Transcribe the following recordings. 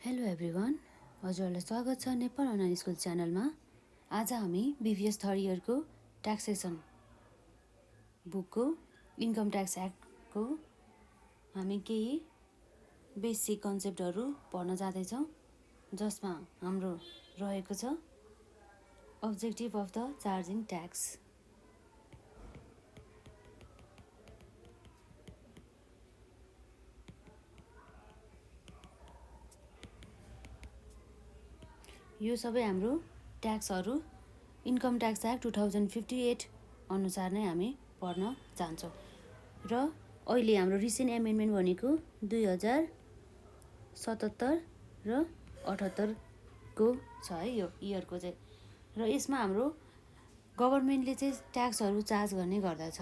Hello everyone, हजुरहरूलाई स्वागत छ नेपाल अनलाइन स्कुल च्यानलमा। आज हामी बिबिएस थर्ड इयरको ट्याक्सेसन बुकको इन्कम ट्याक्स एक्टको हामी केही बेसिक कन्सेप्टहरू पढ्न जाँदैछौँ, जसमा हाम्रो रहेको छ objective of the charging tax. यो सबै हाम्रो ट्याक्सहरू इन्कम ट्याक्स एक्ट 2058 अनुसार नै हामी पढ्न जान्छौँ। र अहिले हाम्रो रिसेन्ट एमेन्डमेन्ट भनेको 2077 र 78को छ है, यो इयरको चाहिँ। र यसमा हाम्रो गभर्मेन्टले चाहिँ ट्याक्सहरू चार्ज गर्ने गर्दछ।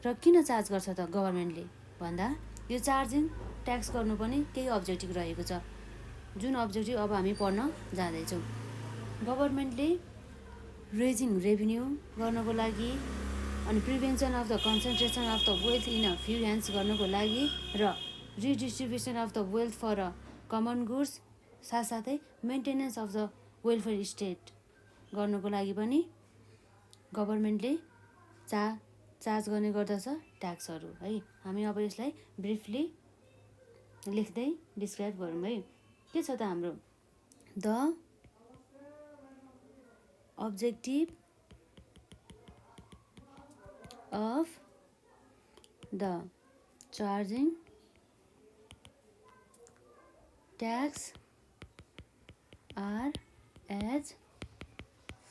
र किन चार्ज गर्छ त गभर्मेन्टले भन्दा, यो चार्जिङ ट्याक्स गर्नु पनि केही अब्जेक्टिभ रहेको छ, जुन अब्जेक्टिभ अब हामी पढ्न जाँदैछौँ। गभर्मेन्टले रेजिङ रेभिन्यू गर्नको लागि अनि prevention of the concentration of the wealth in a few hands गर्नको लागि र redistribution of the wealth for a common goods, साथसाथै maintenance of the welfare state गर्नको लागि पनि गभर्मेन्टले चार्ज गर्ने गर्दछ ट्याक्सहरू है। हामी अब यसलाई ब्रिफली लेख्दै डिस्क्राइब गरौँ है। के छ त हाम्रो the objective of the charging tax are as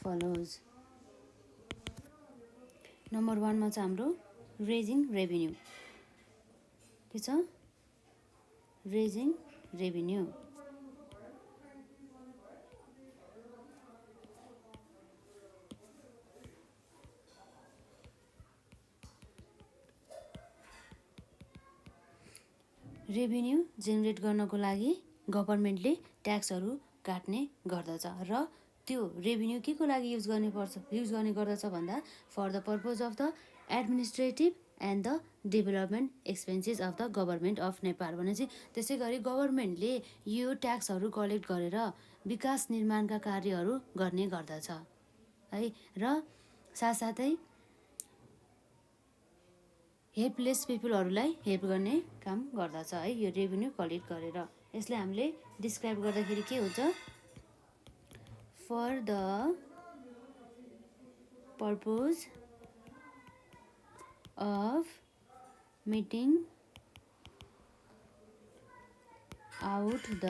follows. Number 1 मा चाहिँ हाम्रो रेजिङ रेभिन्यू के छ? रेजिङ रेभिन्यू रेभिन्यू जेनेरेट गर्नको लागि गभर्मेन्टले ट्याक्सहरू काट्ने गर्दछ। र त्यो रेभिन्यू के को लागि युज गर्ने गर्दछ भन्दा, for the purpose of the administrative and the development expenses of the government of Nepal भनेपछि, त्यसै गरी गभर्मेन्टले यो ट्याक्सहरू कलेक्ट गरेर विकास निर्माणका कार्यहरू गर्ने गर्दछ है। र साथसाथै हेल्पलेस पिपुलहरूलाई हेल्प गर्ने काम गर्दछ है, यो रेभिन्यू कलेक्ट गरेर। यसले हामीले डिस्क्राइब गर्दाखेरि के हुन्छ? For the purpose of meeting out the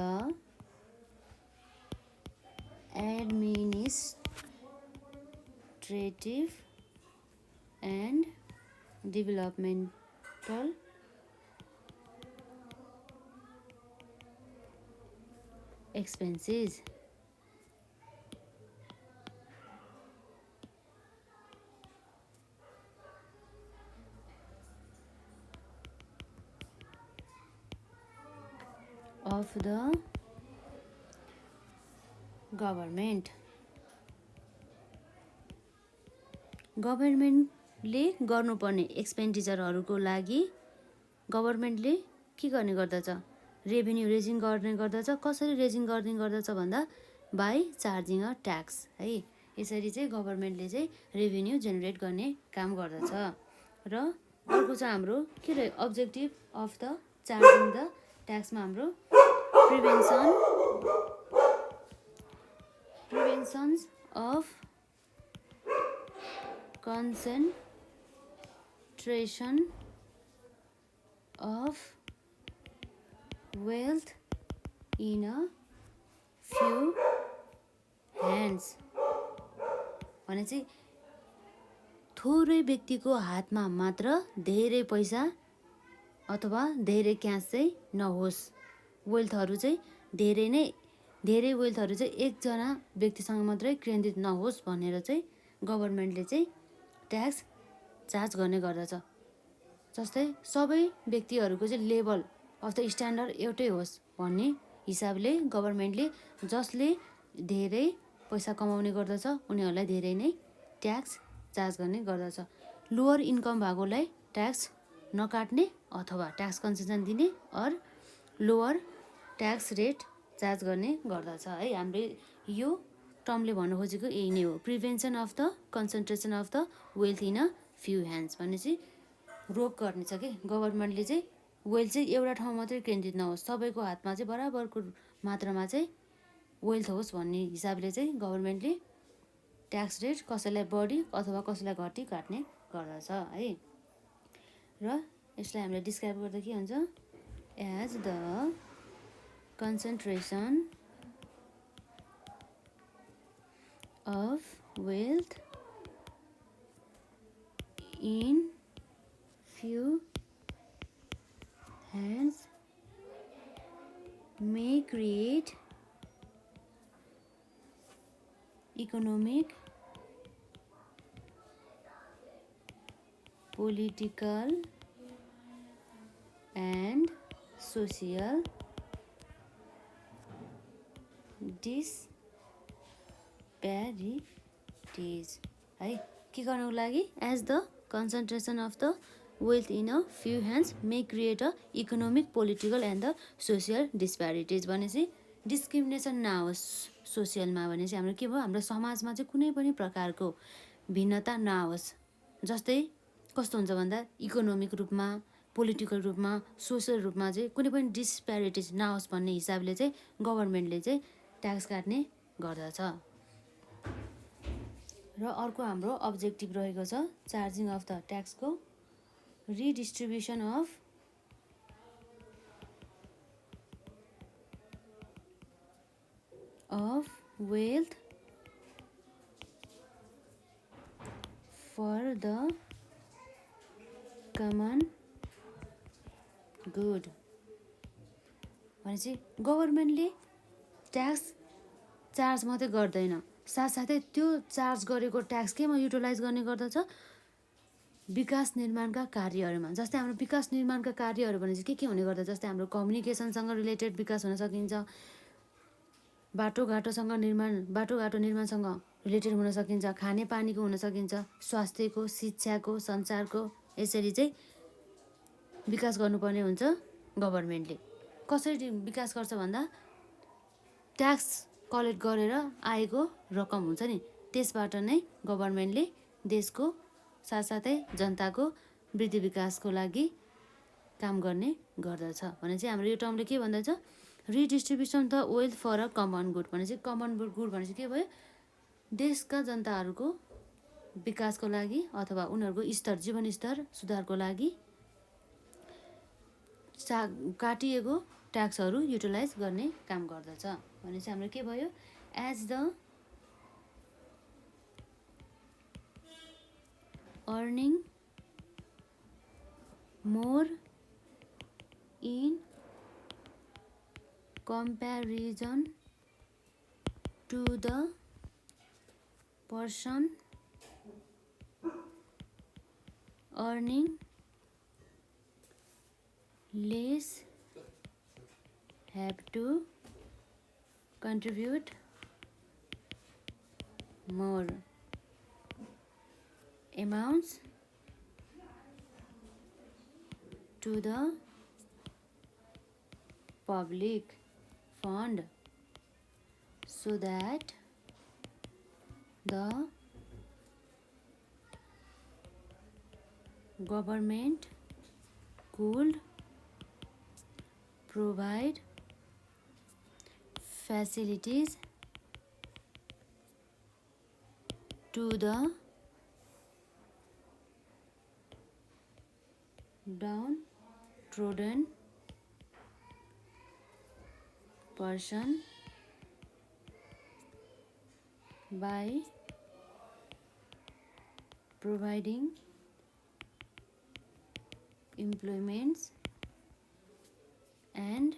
administrative and developmental expenses of the government. गभर्मेन्टले गर्नुपर्ने एक्सपेन्डिचरहरूको लागि गभर्मेन्टले के गर्ने गर्दछ? रेभिन्यू रेजिङ गर्ने गर्दछ। कसरी रेजिङ गर्ने गर्दछ भन्दा, बाई चार्जिङ अ ट्याक्स है। यसरी चाहिँ गभर्मेन्टले चाहिँ रेभिन्यू जेनेरेट गर्ने काम गर्दछ। र अर्को चाहिँ हाम्रो के रह्यो? Objective of the charging the ट्याक्समा हाम्रो preventions of concentration of wealth in a few hands भने चाहिँ थोरै व्यक्तिको हातमा मात्र धेरै पैसा अथवा धेरै क्यास चाहिँ नहोस्। वेल्थहरू चाहिँ धेरै वेल्थहरू चाहिँ एकजना व्यक्तिसँग मात्रै केन्द्रित नहोस् भनेर चाहिँ गभर्मेन्टले चाहिँ ट्याक्स चार्ज गर्ने गर्दछ। जस्तै सबै व्यक्तिहरूको चाहिँ लेभल अफ द स्ट्यान्डर्ड एउटै होस् भन्ने हिसाबले गभर्मेन्टले जसले धेरै पैसा कमाउने गर्दछ उनीहरूलाई धेरै नै ट्याक्स चार्ज गर्ने गर्दछ। लोवर इन्कम भएकोलाई ट्याक्स नकाट्ने अथवा ट्याक्स कन्सेसन दिने, और लोवर ट्याक्स रेट चार्ज गर्ने गर्दछ है। हामीले यो टर्मले भन्नु खोजेको यही नै हो, prevention of the concentration of the wealth in a few hands भनेपछि रोक गर्ने छ कि गभर्मेन्टले चाहिँ वेल्थ चाहिँ एउटा ठाउँ मात्रै केन्द्रित नहोस्, सबैको हातमा चाहिँ बराबरको मात्रामा चाहिँ वेल्थ होस् भन्ने हिसाबले चाहिँ गभर्मेन्टले ट्याक्स रेट कसैलाई बढी अथवा कसैलाई घटी काट्ने गर्दछ है। र यसलाई हामीले डिस्क्राइब गर्दा के हुन्छ, as the concentration of wealth in few hands may create economic, political and social disparities है। के गर्नको लागि, as the concentration of the wealth in a few hands may create a economic, political and the social disparities भनेपछि discrimination नहोस् सोसियलमा, भनेपछि हाम्रो के भयो, हाम्रो समाजमा चाहिँ कुनै पनि प्रकारको भिन्नता नहोस्। जस्तै कस्तो हुन्छ भन्दा इकोनोमिक रूपमा, पोलिटिकल रूपमा, सोसियल रूपमा चाहिँ कुनै पनि डिस्प्यारिटिज नहोस् भन्ने हिसाबले चाहिँ गभर्मेन्टले चाहिँ ट्याक्स काट्ने गर्दछ। र अर्को हाम्रो अब्जेक्टिभ रहेको छ चार्जिङ अफ द ट्याक्सको redistribution of wealth for the common good भनेपछि गभर्मेन्टले ट्याक्स चार्ज मात्रै गर्दैन, साथसाथै त्यो चार्ज गरेको ट्याक्स केमा युटिलाइज गर्ने गर्दछ, विकास निर्माणका कार्यहरूमा। जस्तै हाम्रो विकास निर्माणका कार्यहरू भनेपछि के हुने गर्दछ, जस्तै हाम्रो कम्युनिकेसनसँग रिलेटेड विकास हुन सकिन्छ, बाटोघाटो निर्माणसँग रिलेटेड हुन सकिन्छ, खानेपानीको हुन सकिन्छ, स्वास्थ्यको, शिक्षाको, सञ्चारको, यसरी चाहिँ विकास गर्नुपर्ने हुन्छ। गभर्मेन्टले कसरी विकास गर्छ भन्दा ट्याक्स कलेक्ट गरेर आएको रकम हुन्छ नि, त्यसबाट नै गभर्मेन्टले देशको साथसाथै जनताको वृद्धि विकासको लागि काम गर्ने गर्दछ। भनेपछि हाम्रो यो टर्मले के भन्दछ, redistribution the wealth for a common good भनेपछि कमन गुड भनेपछि के भयो, देशका जनताहरूको विकासको लागि अथवा उनीहरूको जीवनस्तर सुधारको लागि काटिएको ट्याक्सहरू युटिलाइज गर्ने काम गर्दछ। भनेपछि हाम्रो के भयो, as the earning more in comparison to the person earning less have to contribute more amounts to the public fund so that the government could provide facilities to the downtrodden person by providing employments and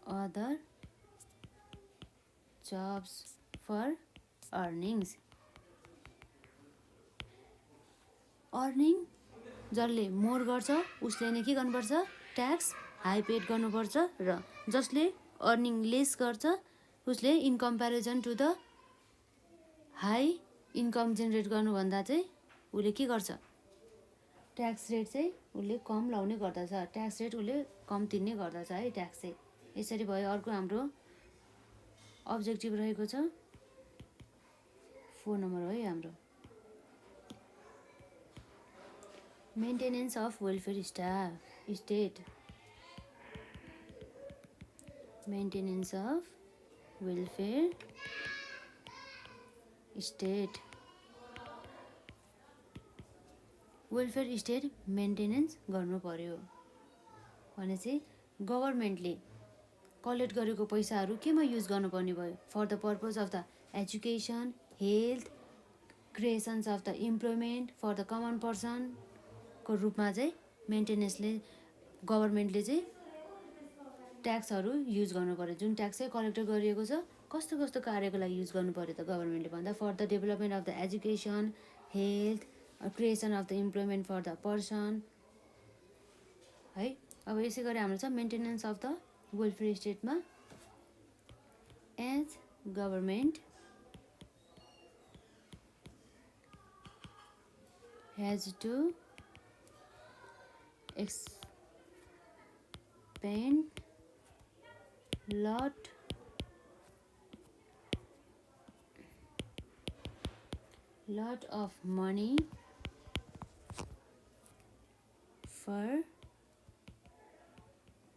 other jobs for earnings. Earning जसले more गर्छ उसले नै के गर्नुपर्छ, tax high paid गर्नुपर्छ, र जसले earning less गर्छ उसले in comparison to the high income generate गर्नुभन्दा चाहिँ उसले के गर्छ, ट्याक्स रेट चाहिँ उसले कम लाउने गर्दछ, ट्याक्स रेट उसले कम तिर्ने गर्दछ है ट्याक्स चाहिँ। यसरी भयो। अर्को हाम्रो अब्जेक्टिभ रहेको छ 4 नम्बर हो हाम्रो maintenance of welfare state. Maintenance of welfare state. Welfare state maintenance गर्नु पर्यो भने चाहिँ गभर्मेन्टले कलेक्ट गरेको पैसाहरू केमा युज गर्नुपर्ने भयो? For the purpose of the education, health, creations of the employment for the common पर्सनको रूपमा चाहिँ मेन्टेनेन्सले गभर्मेन्टले चाहिँ ट्याक्सहरू युज गर्नु पर्यो। जुन ट्याक्स चाहिँ कलेक्ट गरिएको छ कस्तो कस्तो कार्यको लागि युज गर्नु पर्यो त गभर्मेन्टले भन्दा for the development of the education, health, creation of the employment for the person है। अब यसै गरी हाम्रो छ मेन्टेनेन्स अफ द वेलफेयर स्टेटमा as government has to expend lot of money for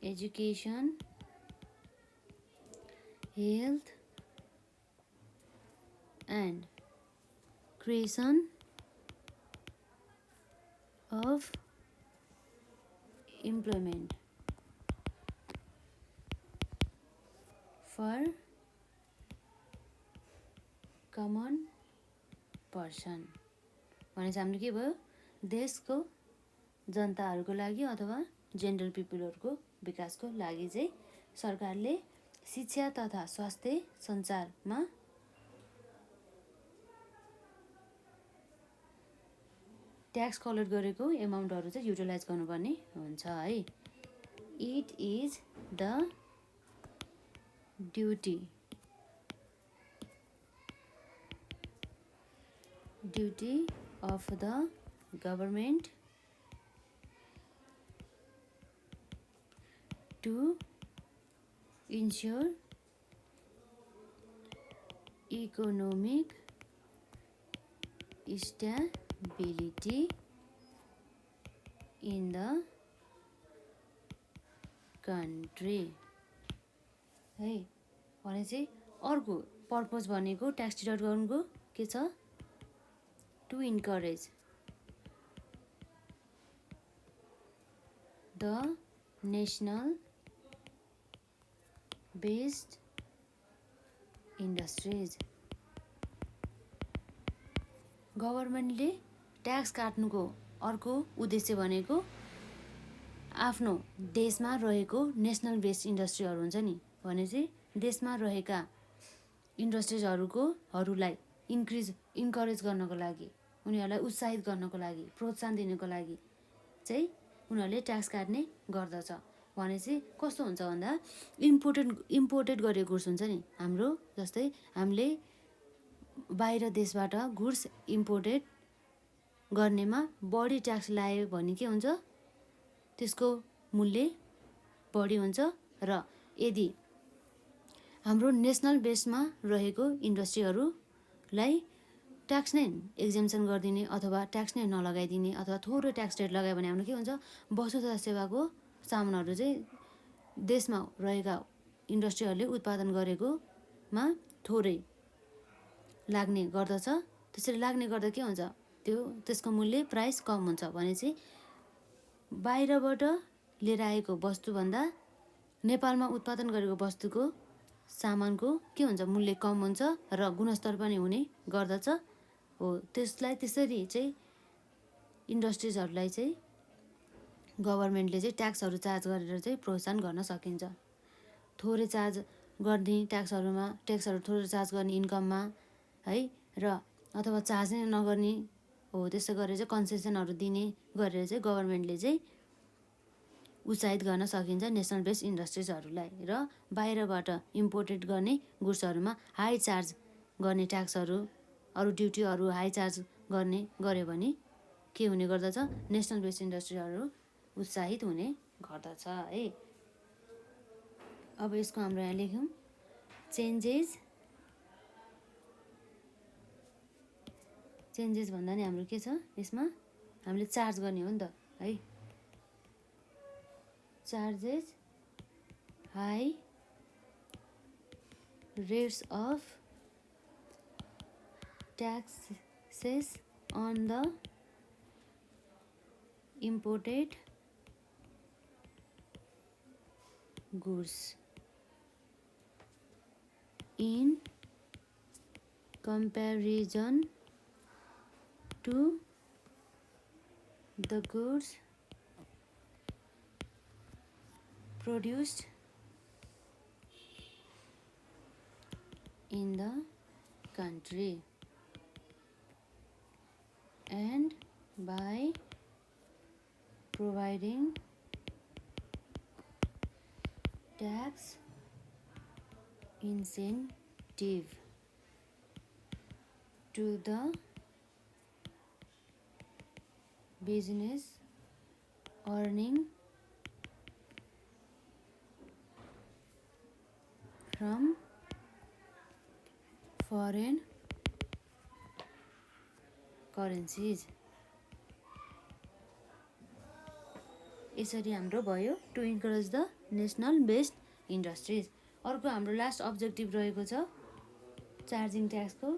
education, health and creation of employment for common person भने चाहिँ हाम्रो के भयो? देशको जनताहरूको लागि अथवा जेनरल पिपुलहरूको विकासको लागि चाहिँ सरकारले शिक्षा तथा स्वास्थ्य सञ्चारमा ट्याक्स कलेक्ट गरेको एमाउन्टहरू चाहिँ युटिलाइज गर्नुपर्ने हुन्छ है। It is the duty of the government to ensure economic stability in the country है। भने चाहिँ अर्को पर्पज भनेको ट्याक्स डिडक्ट गर्नुको के छ? To encourage the national based industries। गभर्मेन्टले ट्याक्स काट्नुको अर्को उद्देश्य भनेको आफ्नो देशमा रहेको नेसनल बेस्ड इन्डस्ट्रीहरू हुन्छ नि भने चाहिँ देशमा रहेका इन्डस्ट्रिजहरूलाई इन्करेज गर्नको लागि, उनीहरूलाई उत्साहित गर्नको लागि, प्रोत्साहन दिनको लागि चाहिँ उनीहरूले ट्याक्स काट्ने गर्दछ। भने चाहिँ कस्तो हुन्छ भन्दा इम्पोर्टेड गरेको गुड्स हुन्छ नि हाम्रो, जस्तै हामीले बाहिर देशबाट गुड्स इम्पोर्टेड गर्नेमा बढी ट्याक्स लाग्यो भने के हुन्छ? त्यसको मूल्य बढी हुन्छ र यदि हाम्रो नेसनल बेसमा रहेको इन्डस्ट्रीहरूलाई ट्याक्स नै एक्जेम्सन गरिदिने अथवा ट्याक्स नै नलगाइदिने अथवा थोरै ट्याक्स रेट लगायो भने हाम्रो के हुन्छ? वस्तु तथा सेवाको सामानहरू चाहिँ देशमा रहेका इन्डस्ट्रीहरूले उत्पादन गरेकोमा थोरै लाग्ने गर्दछ। त्यसरी लाग्ने गर्दा के हुन्छ? त्यसको मूल्य प्राइस कम हुन्छ भने चाहिँ बाहिरबाट लिएर आएको वस्तुभन्दा नेपालमा उत्पादन गरेको वस्तुको सामानको के हुन्छ? मूल्य कम हुन्छ र गुणस्तर पनि हुने गर्दछ हो। त्यसलाई त्यसरी चाहिँ इन्डस्ट्रिजहरूलाई चाहिँ गभर्मेन्टले चाहिँ ट्याक्सहरू चार्ज गरेर चाहिँ प्रोत्साहन गर्न सकिन्छ। थोरै चार्ज गर्ने ट्याक्सहरू थोरै चार्ज गर्ने इन्कममा है र अथवा चार्ज नै नगर्ने हो। त्यसो गरेर चाहिँ कन्सेसनहरू दिने गरेर चाहिँ गभर्मेन्टले चाहिँ उत्साहित गर्न सकिन्छ नेसनल बेस्ड इन्डस्ट्रिजहरूलाई र बाहिरबाट इम्पोर्टेड गर्ने गुड्सहरूमा हाई चार्ज गर्ने ट्याक्सहरू अरू ड्युटीहरू हाई चार्ज गर्यो भने के हुने गर्दछ? नेसनल बेस्ड इन्डस्ट्रीहरू उत्साहित हुने गर्दछ है। अब यसको हाम्रो यहाँ लेख्यौँ चेन्जेस भन्दा नि हाम्रो के छ यसमा हामीले चार्ज गर्ने हो नि त है charges high rates of taxes on the imported goods in comparison to the goods produced in the country and by providing tax incentive to the business earning from foreign currencies यसरी हाम्रो भयो to encourage the national based industries अर्को हाम्रो last objective रहेको छ charging ट्याक्सको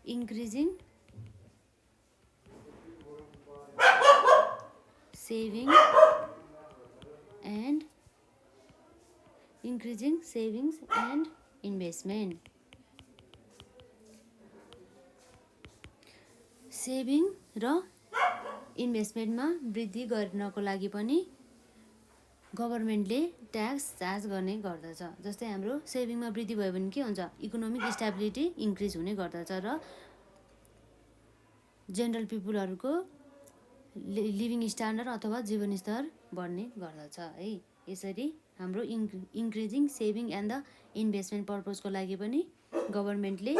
increasing savings and investment saving र इन्भेस्टमेन्टमा वृद्धि गर्नको लागि पनि गभर्मेन्टले ट्याक्स चार्ज गर्ने गर्दछ जस्तै हाम्रो सेभिङमा वृद्धि भयो भने के हुन्छ इकोनोमिक स्टेबिलिटी इन्क्रिज हुने गर्दछ र जेनरल पिपुलहरूको लिभिङ स्ट्यान्डर्ड अथवा जीवनस्तर बढ्ने गर्दछ है यसरी हाम्रो increasing saving and the investment पर्पजको लागि पनि गभर्मेन्टले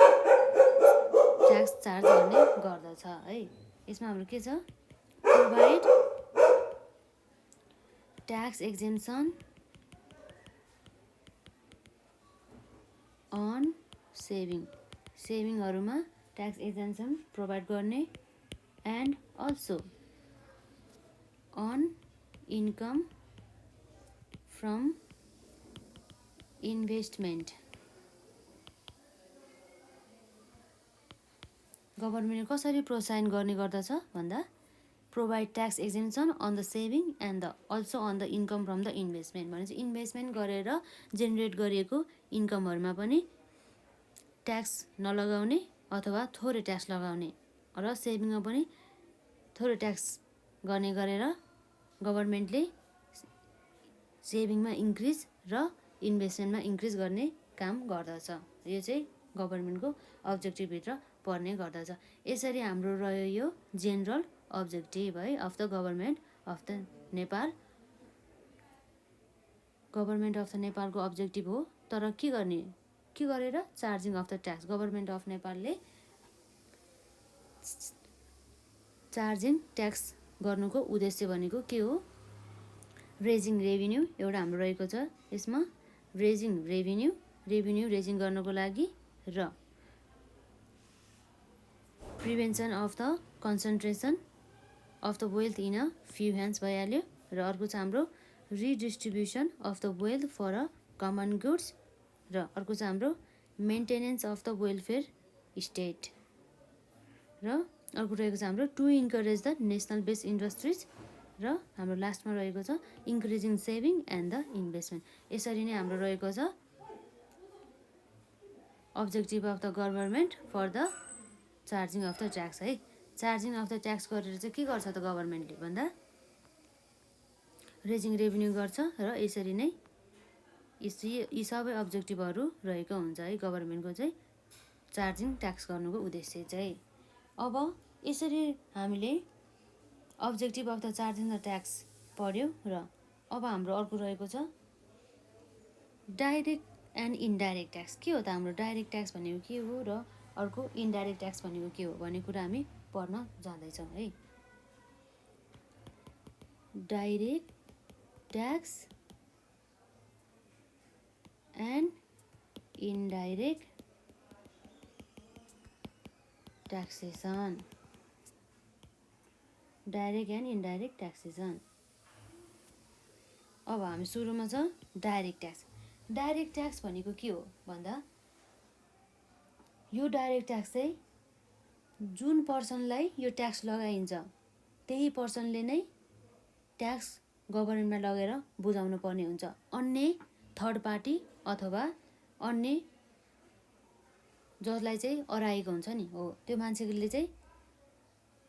ट्याक्स चार्ज गर्ने गर्दछ है यसमा हाम्रो के छ प्रोभाइड ट्याक्स एक्जेम्पसन अन सेभिङहरूमा ट्याक्स एक्जेम्पसन प्रोभाइड गर्ने and also on income from investment गभर्मेन्टले कसरी प्रोत्साहन गर्ने गर्दछ भन्दा provide tax exemption on the saving and the also on the income from the investment भनेपछि इन्भेस्टमेन्ट गरेर जेनेरेट गरिएको इन्कमहरूमा पनि ट्याक्स नलगाउने अथवा थोरै ट्याक्स लगाउने र सेभिङमा पनि थोरै ट्याक्स गर्ने गरेर गभर्मेन्टले सेभिङमा इन्क्रिज र इन्भेस्टमेन्टमा इन्क्रिज गर्ने काम गर्दछ यो चाहिँ गभर्मेन्टको अब्जेक्टिभभित्र पर्ने गर्दछ यसरी हाम्रो रह्यो यो जेनरल अब्जेक्टिभ है of the government of the Nepal government of the नेपालको अब्जेक्टिभ हो तर के गरेर charging of the tax government of नेपालले चार्जिङ ट्याक्स गर्नुको उद्देश्य भनेको के हो रेजिङ रेभिन्यू एउटा हाम्रो रहेको छ यसमा रेजिङ रेभिन्यू रेजिङ गर्नको लागि र prevention of the concentration of the wealth in a few hands भइहाल्यो र अर्को छ हाम्रो redistribution of the wealth for a common goods र अर्को छ हाम्रो maintenance of the welfare state र अर्को रहेको छ हाम्रो to encourage the national based industries र हाम्रो लास्टमा रहेको छ increasing saving and the investment यसरी नै हाम्रो रहेको छ objective of the government for the charging of the tax है चार्जिङ अफ द ट्याक्स गरेर चाहिँ के गर्छ त गभर्मेन्टले भन्दा रेजिङ रेभिन्यू गर्छ र यसरी नै यी सबै अब्जेक्टिभहरू रहेको हुन्छ है गभर्मेन्टको चाहिँ चार्जिङ ट्याक्स गर्नुको उद्देश्य चाहिँ अब यसरी हामीले objective of the charging the tax पढ्यो र अब हाम्रो अर्को रहेको छ डाइरेक्ट एन्ड इन्डाइरेक्ट ट्याक्स के हो त हाम्रो डाइरेक्ट ट्याक्स भनेको के हो र अर्को इन्डाइरेक्ट ट्याक्स भनेको के हो भन्ने कुरा हामी पढ्न जाँदैछौँ है direct tax and indirect taxation, direct and indirect taxation. अब हामी सुरुमा छ डाइरेक्ट ट्याक्स। डाइरेक्ट ट्याक्स भनेको के हो भन्दा यो डाइरेक्ट ट्याक्स चाहिँ जुन पर्सनलाई यो ट्याक्स लगाइन्छ त्यही पर्सनले नै ट्याक्स गभर्मेन्टमा लगेर बुझाउनु पर्ने हुन्छ। अन्य थर्ड पार्टी अथवा अन्य जसलाई चाहिँ अराएको हुन्छ नि हो त्यो मान्छेले चाहिँ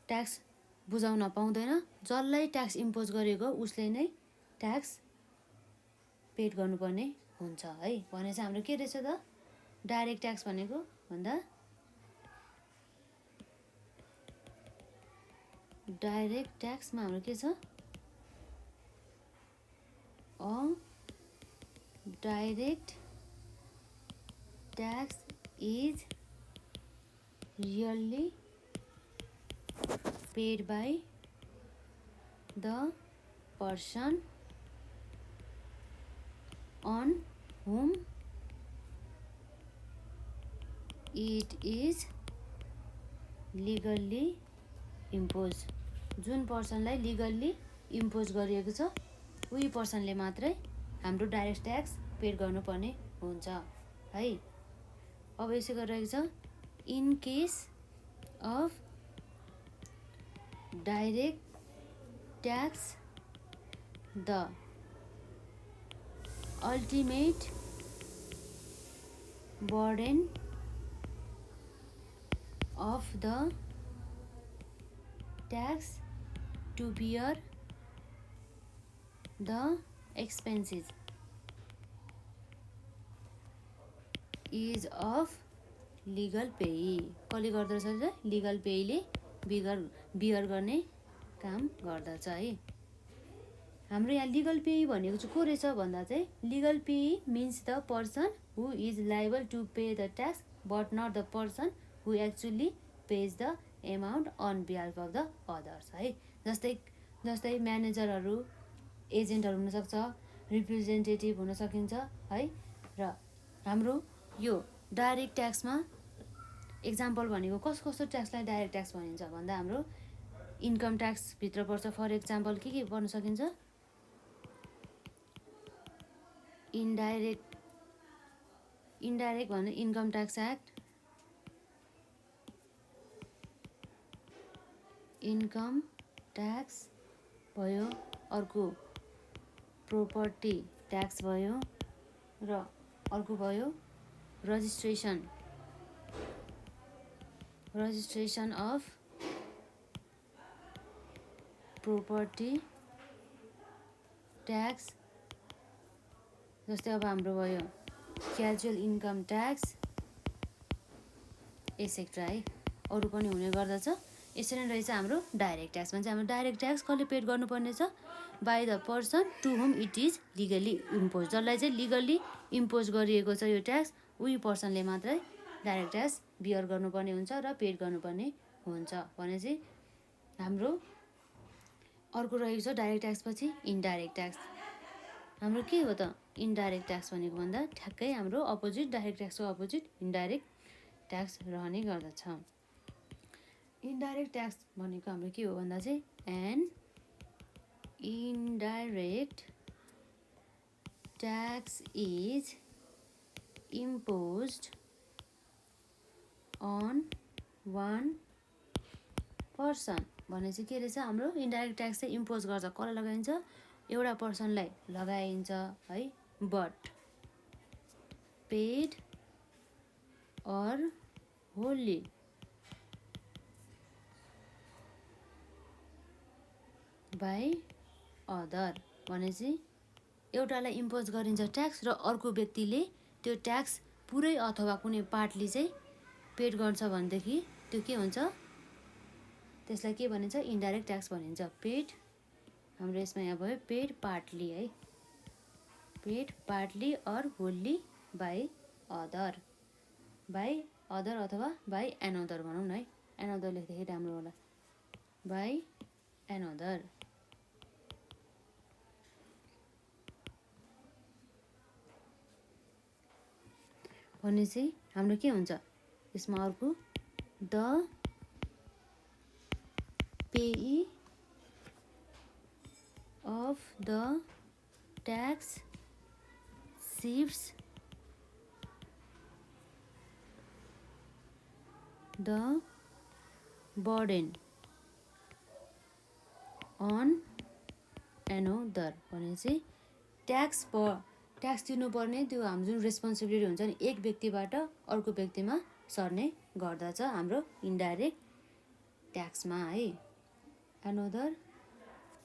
ट्याक्स बुझाउन पाउँदैन। जसलाई ट्याक्स इम्पोज गरेको उसले नै ट्याक्स पेड गर्नुपर्ने हुन्छ है। भने चाहिँ हाम्रो के रहेछ त डाइरेक्ट ट्याक्स भनेको भन्दा डाइरेक्ट ट्याक्समा हाम्रो के छ direct tax is really paid by the person on whom it is legally imposed। जुन पर्सनलाई लिगल्ली इम्पोज गरिएको छ उही पर्सनले मात्रै हाम्रो डाइरेक्ट ट्याक्स पेड गर्नुपर्ने हुन्छ है। अब यसो गरिरहेको छ in case of direct tax the ultimate burden of the tax to bear the expenses is of legal payee। कसले गर्दछ लिगल पेयीले बियर गर्ने काम गर्दछ है। हाम्रो यहाँ लिगल पेयी भनेको चाहिँ को रहेछ भन्दा चाहिँ legal payee means the person who is liable to pay the tax but not the person who actually pays the amount on behalf of the others है। जस्तै म्यानेजरहरू एजेन्टहरू हुनसक्छ, रिप्रेजेन्टेटिभ हुन सकिन्छ है। र हाम्रो यो डाइरेक्ट ट्याक्समा एक्जाम्पल भनेको कस्तो ट्याक्सलाई डाइरेक्ट ट्याक्स भनिन्छ भन्दा हाम्रो इन्कम ट्याक्सभित्र पर्छ। फर एक्जाम्पल के पर्न सकिन्छ इन्डाइरेक्ट भने income tax act, income tax भयो, अर्को प्रोपर्टी ट्याक्स भयो र अर्को भयो रजिस्ट्रेसन अफ प्रोपर्टी ट्याक्स। जस्तै अब हाम्रो भयो क्याजुअल इन्कम ट्याक्स एसेक्ट्रा है। अरू पनि हुने गर्दछ। यसरी नै रहेछ हाम्रो डाइरेक्ट ट्याक्स। भने चाहिँ हाम्रो डाइरेक्ट ट्याक्स कसले पेड गर्नुपर्ने छ by the person to whom it is legally impose. जसलाई चाहिँ लिगल्ली इम्पोज गरिएको छ यो ट्याक्स उही पर्सनले मात्रै डाइरेक्ट ट्याक्स बियर गर्नुपर्ने हुन्छ र पेड गर्नुपर्ने हुन्छ। भने चाहिँ हाम्रो अर्को रहेको छ डाइरेक्ट ट्याक्स पछि इन्डाइरेक्ट ट्याक्स। हाम्रो के हो त इन्डाइरेक्ट ट्याक्स भनेको भन्दा ठ्याक्कै हाम्रो अपोजिट डाइरेक्ट ट्याक्सको अपोजिट इन्डाइरेक्ट ट्याक्स रहने गर्दछ। इन्डाइरेक्ट ट्याक्स भनेको हाम्रो के हो भन्दा चाहिँ an indirect tax is imposed on one person. भने चाहिँ के रहेछ हाम्रो इन्डाइरेक्ट ट्याक्स चाहिँ इम्पोज गर्छ कसलाई लगाइन्छ एउटा पर्सनलाई लगाइन्छ है। But paid or wholly by other। भने चाहिँ एउटालाई इम्पोज गरिन्छ ट्याक्स र अर्को व्यक्तिले त्यो ट्याक्स पुरै अथवा कुनै पार्टली चाहिँ पेड गर्छ भनेदेखि त्यो के हुन्छ त्यसलाई के भनिन्छ इन्डाइरेक्ट ट्याक्स भनिन्छ। पेड हाम्रो यसमा यहाँ भयो पेड पार्टली है, paid partly or wholly by other अथवा बाई एनअदर भनौँ न है। एनअदर लेख्दाखेरि राम्रो होला बाई एनअदर। भने चाहिँ हाम्रो के हुन्छ यसमा अर्को द पेई of the tax shifts the burden on another भने चाहिँ ट्याक्स तिर्नुपर्ने त्यो हाम्रो जुन रेस्पोन्सिबिलिटी हुन्छ नि एक व्यक्तिबाट अर्को व्यक्तिमा सर्ने गर्दछ हाम्रो इन्डाइरेक्ट ट्याक्समा है अनदर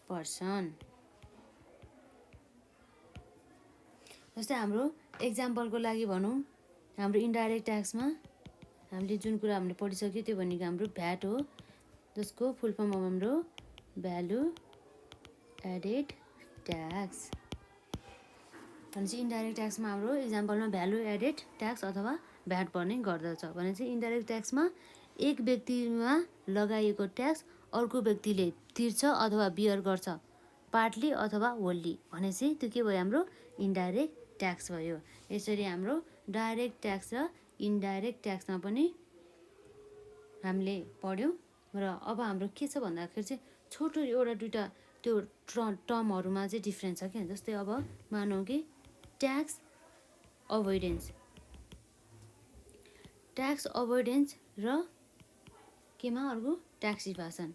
पर्सन। जस्तै हाम्रो एक्जाम्पलको लागि भनौँ हाम्रो इन्डाइरेक्ट ट्याक्समा हामीले जुन कुरा हामीले पढिसक्यो त्यो भनेको हाम्रो भ्याट हो जसको फुल फर्म हो हाम्रो भ्यालु एडेड ट्याक्स भने चाहिँ इन्डाइरेक्ट ट्याक्समा हाम्रो इक्जाम्पलमा भ्यालु एडेड ट्याक्स अथवा भ्याट पर्ने गर्दछ भने चाहिँ इन्डाइरेक्ट ट्याक्समा एक व्यक्तिमा लगाइएको ट्याक्स अर्को व्यक्तिले तिर्छ अथवा बियर गर्छ पार्टली अथवा होल्ली भने चाहिँ त्यो के भयो हाम्रो इन्डाइरेक्ट ट्याक्स भयो। यसरी हाम्रो डाइरेक्ट ट्याक्स र इन्डाइरेक्ट ट्याक्समा पनि हामीले पढ्यौँ र अब हाम्रो के छ भन्दाखेरि चाहिँ छोटो एउटा दुईवटा त्यो टर्महरूमा चाहिँ डिफ्रेन्स छ क्या। जस्तै अब मानौँ कि ट्याक्स अभोइडेन्स र केमा अर्को ट्याक्स इभाजन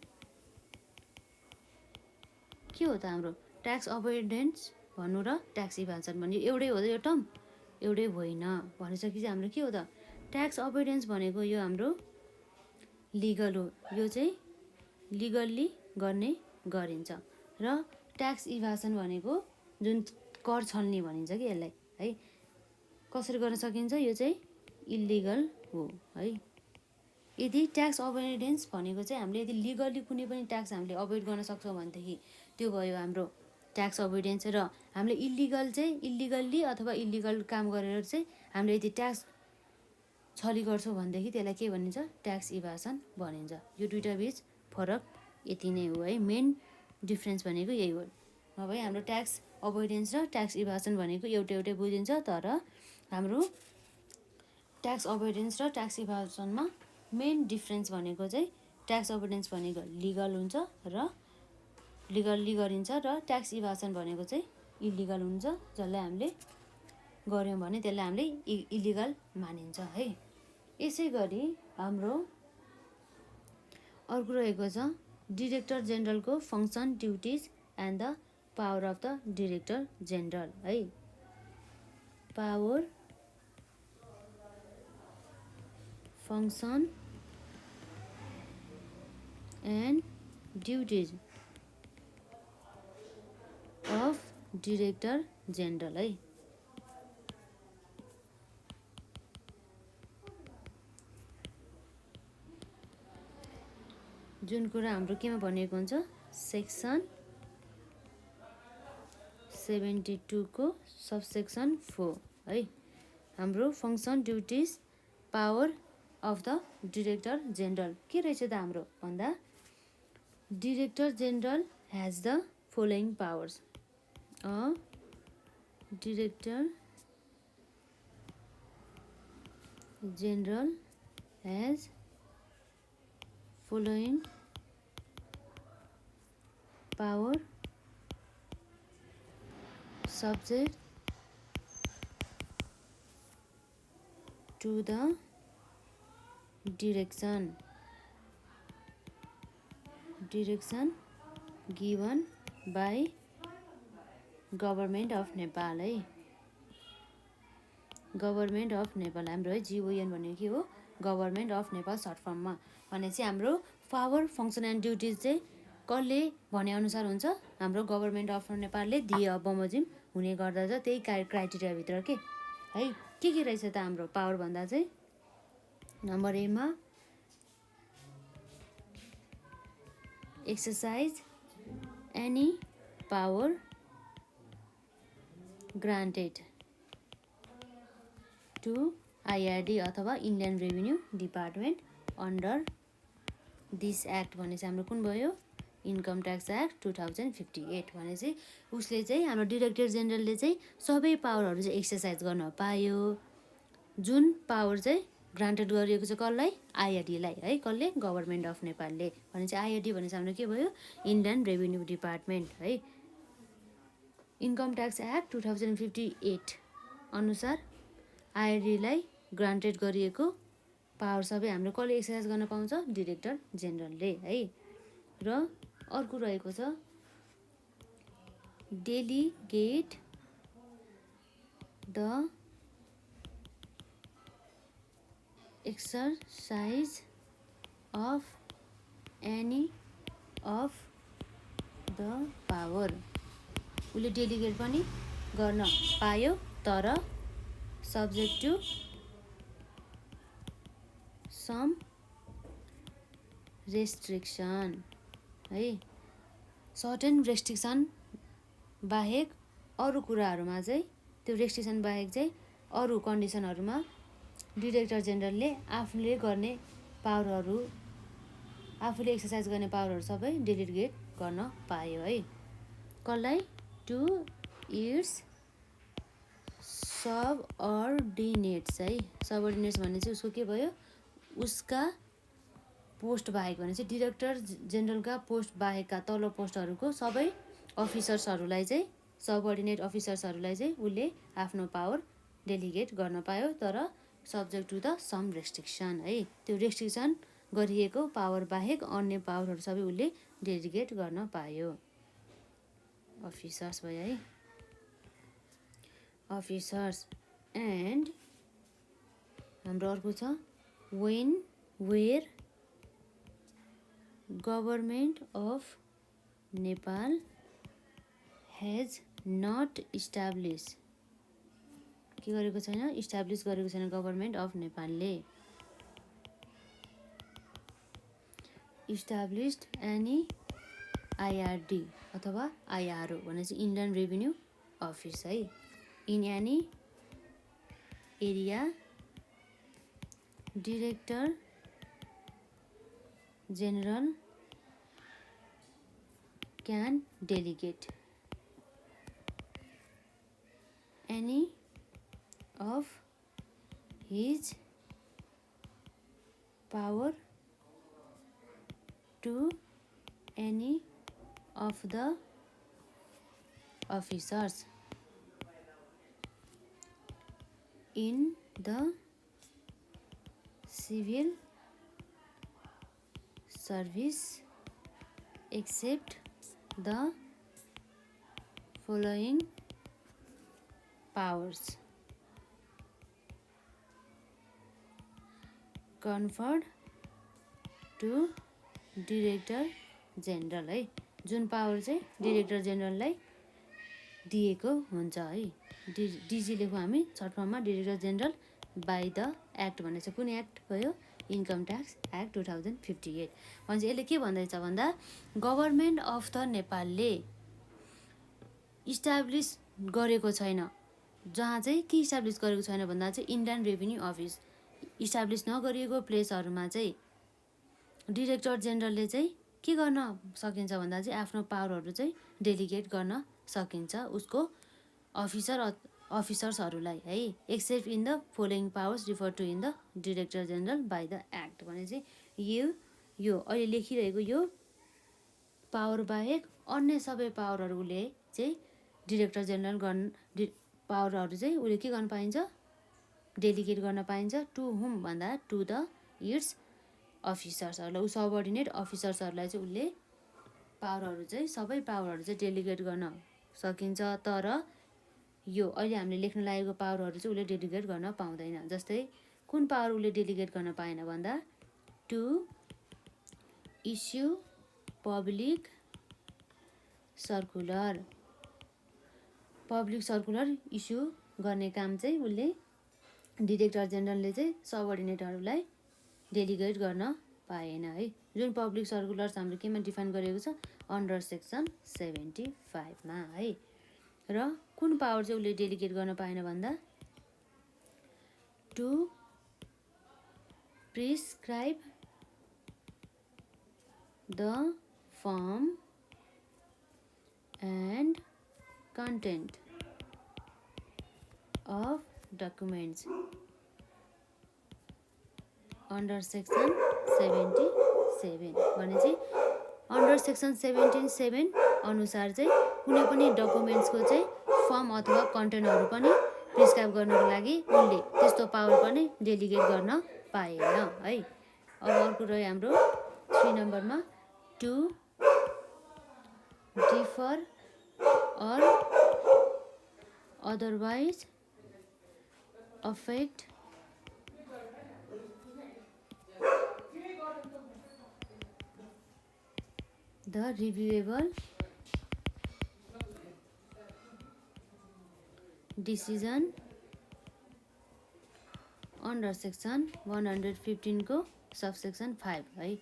के हो त हाम्रो ट्याक्स अभोइडेन्स भन्नु र ट्याक्स इभाजन भन्नु एउटै हो त यो टर्म एउटै होइन भनिसकेपछि हाम्रो के हो त ट्याक्स अभोइडेन्स भनेको यो हाम्रो लिगल हो यो चाहिँ लिगल्ली गर्ने गरिन्छ र ट्याक्स इभाजन भनेको जुन कर छल्ने भनिन्छ कि यसलाई है कसरी गर्न सकिन्छ यो चाहिँ इल्लिगल हो है। यदि ट्याक्स अभोइडेन्स भनेको चाहिँ हामीले यदि लिगल्ली कुनै पनि ट्याक्स हामीले अभोइड गर्न सक्छौँ भनेदेखि त्यो भयो हाम्रो ट्याक्स अभोइडेन्स र हामीले इल्लिगल्ली अथवा इल्लिगल काम गरेर चाहिँ हामीले यदि ट्याक्स छली गर्छौँ भनेदेखि त्यसलाई के भनिन्छ ट्याक्स इभाजन भनिन्छ। यो दुईवटा बिच फरक यति नै हो है मेन डिफ्रेन्स भनेको यही हो। नभए हाम्रो ट्याक्स अभोइडेन्स र ट्याक्स इभाजन भनेको एउटै बुझिन्छ तर हाम्रो ट्याक्स अभोइडेन्स र ट्याक्स इभाजनमा मेन डिफ्रेन्स भनेको चाहिँ ट्याक्स अभोइडेन्स भनेको लिगल हुन्छ र लिगल्ली गरिन्छ र ट्याक्स इभाजन भनेको चाहिँ इल्लिगल हुन्छ जसलाई हामीले गऱ्यौँ भने त्यसलाई हामीले इल्लिगल मानिन्छ है। यसै गरी हाम्रो अर्को रहेको छ डिरेक्टर जेनरलको function duties and the power of the director general है power function and duties of director general है। जुन कुरा हाम्रो केमा भनिएको हुन्छ सेक्सन 72 को सबसेक्सन 4 है हाम्रो function duties power of the director general के रहेछ त हाम्रो भन्दा director general has the following powers director general has following power subject to the direction given by government of Nepal है गभर्मेन्ट अफ नेपाल हाम्रो है जिओएन भनेको के हो गभर्मेन्ट अफ नेपाल सर्ट फर्ममा भने चाहिँ हाम्रो पावर फङ्सन एन्ड ड्युटिज चाहिँ कसले भनेअनुसार हुन्छ हाम्रो गभर्मेन्ट अफ नेपालले दिए बमोजिम हुने गर्दछ त्यही क्राइटेरियाभित्र के है के रहेछ त हाम्रो पावर भन्दा चाहिँ नम्बर एमा exercise any power granted to IRD अथवा Indian revenue department under this act भने चाहिँ हाम्रो कुन भयो इन्कम ट्याक्स एक्ट 2058 भने चाहिँ उसले चाहिँ हाम्रो डिरेक्टर जेनरलले चाहिँ सबै पावरहरू चाहिँ एक्सर्साइज गर्न पायो जुन पावर चाहिँ ग्रान्टेड गरिएको छ कसलाई, आइआरडीलाई है। कसले, गभर्मेन्ट अफ नेपालले। भने चाहिँ आइआरडी भनेपछि हाम्रो के भयो, इन्डियन रेभिन्यू डिपार्टमेन्ट है। इन्कम ट्याक्स एक्ट 2058 अनुसार आइआरडीलाई ग्रान्टेड गरिएको पावर सबै हाम्रो कसले एक्सर्साइज गर्न पाउँछ, डिरेक्टर जेनरलले है। र अर्को रहेको छ delegate the exercise of any of the power. उसले डेलिगेट पनि गर्न पायो, तर सब्जेक्ट टु सम रेस्ट्रिक्सन है। सर्टेन रेस्ट्रिक्सन बाहेक अरू कुराहरूमा चाहिँ, त्यो रेस्ट्रिक्सन बाहेक चाहिँ अरू कन्डिसनहरूमा डिरेक्टर जेनरलले आफूले गर्ने पावरहरू, आफूले एक्सर्साइज गर्ने पावरहरू सबै डेलिगेट गर्न पायो है। कसलाई, टु इट्स सबअर्डिनेट्स है। सबअर्डिनेट्स भन्ने चाहिँ उसको के भयो, उसका पोस्ट बाहेक भने चाहिँ डिरेक्टर जेनरलका पोस्ट बाहेकका तल्लो पोस्टहरूको सबै अफिसर्सहरूलाई चाहिँ, सबअर्डिनेट अफिसर्सहरूलाई चाहिँ उसले आफ्नो पावर डेलिगेट गर्न पायो, तर subject to the some restriction है। त्यो रेस्ट्रिक्सन गरिएको पावर बाहेक अन्य पावरहरू सबै उसले डेलिगेट गर्न पायो। अफिसर्स भयो है, अफिसर्स। एन्ड हाम्रो अर्को छ when where government of Nepal has not establish, के गरेको छैन, इस्टाब्लिस गरेको छैन गभर्मेन्ट अफ नेपालले। इस्टाब्लिस्ड एनी आइआरडी अथवा आइआरओ भने चाहिँ इन्डियन रेभिन्यू अफिस है। In any area director general can delegate any of his power to any of the officers in the civil service except the following powers conferred to director general है। जुन power चाहिँ director जेनरललाई दिएको हुन्छ है। DG लेखौँ हामी short फर्ममा, director general by the act भन्ने चाहिँ कुन एक्ट भयो, इन्कम ट्याक्स एक्ट 2058। भने चाहिँ यसले के भन्दैछ भन्दा गभर्मेन्ट अफ द नेपालले इस्टाब्लिस गरेको छैन, जहाँ चाहिँ के इस्टाब्लिस गरेको छैन भन्दा चाहिँ इन्डियन रेभिन्यू अफिस इस्टाब्लिस नगरिएको प्लेसहरूमा चाहिँ डिरेक्टर जेनरलले चाहिँ के गर्न सकिन्छ भन्दा चाहिँ आफ्नो पावरहरू चाहिँ डेलिगेट गर्न सकिन्छ उसको अफिसर्सहरूलाई है। Except in the following powers refer to in the director general by the act भने चाहिँ यो अहिले लेखिरहेको यो पावर बाहेक अन्य सबै पावरहरूले चाहिँ डिरेक्टर जेनरल गर्न पावरहरू चाहिँ उसले के गर्न पाइन्छ, डेलिगेट गर्न पाइन्छ। टु हुम भन्दा टु द इट्स अफिसर्सहरूलाई, सबअर्डिनेट अफिसर्सहरूलाई चाहिँ उसले पावरहरू चाहिँ सबै पावरहरू चाहिँ डेलिगेट गर्न सकिन्छ, तर यो अहिले हामीले लेख्न लागेको पावरहरू चाहिँ उसले डेलिगेट गर्न पाउँदैन। जस्तै कुन पावर उसले डेलिगेट गर्न पाएन भन्दा to issue public circular, public circular issue गर्ने काम चाहिँ उसले डिरेक्टर जेनरलले चाहिँ सबअर्डिनेटहरूलाई डेलिगेट गर्न पाएन है। जुन पब्लिक सर्कुलर्स हाम्रो केमा डिफाइन गरेको छ, अन्डर सेक्सन 75 मा है। र कुन पावर चाहिँ उसले डेलिगेट गर्न पाएन भन्दा to prescribe the form and content of documents under section 77 भने चाहिँ अन्डर सेक्सन 77 अनुसार चाहिँ कुनै पनि डकुमेन्ट्सको चाहिँ फर्म अथवा कन्टेन्टहरू पनि प्रिस्क्राइब गर्नको लागि उनले त्यस्तो पावर पनि डेलिगेट गर्न पाएन है। अब अर्को रह्यो हाम्रो 3 नम्बरमा to differ or otherwise affect the reviewable decision under section 115 को सबसेक्सन 5 है।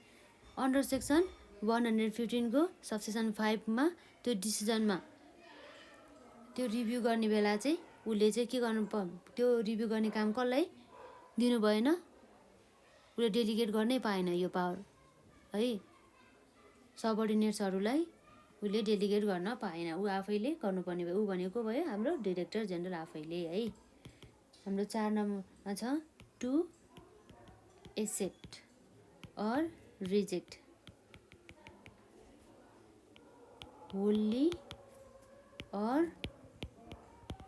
अन्डर सेक्सन 115 को सबसेक्सन 5 मा त्यो डिसिजनमा त्यो रिभ्यू गर्ने बेला चाहिँ उले चाहिँ के गर्नु त्यो रिभ्यू गर्ने काम कसलाई दिनु भएन, उले डेलिगेट गर्नै पाएन यो पावर है। सबअर्डिनेट्सहरूलाई उले डेलिगेट गर्न पाएन, उ आफैले गर्नुपर्ने भयो। उ भनेको भयो हाम्रो डाइरेक्टर जेनरल आफैले है। हाम्रो 4 नम्बरमा छ to accept or reject wholly or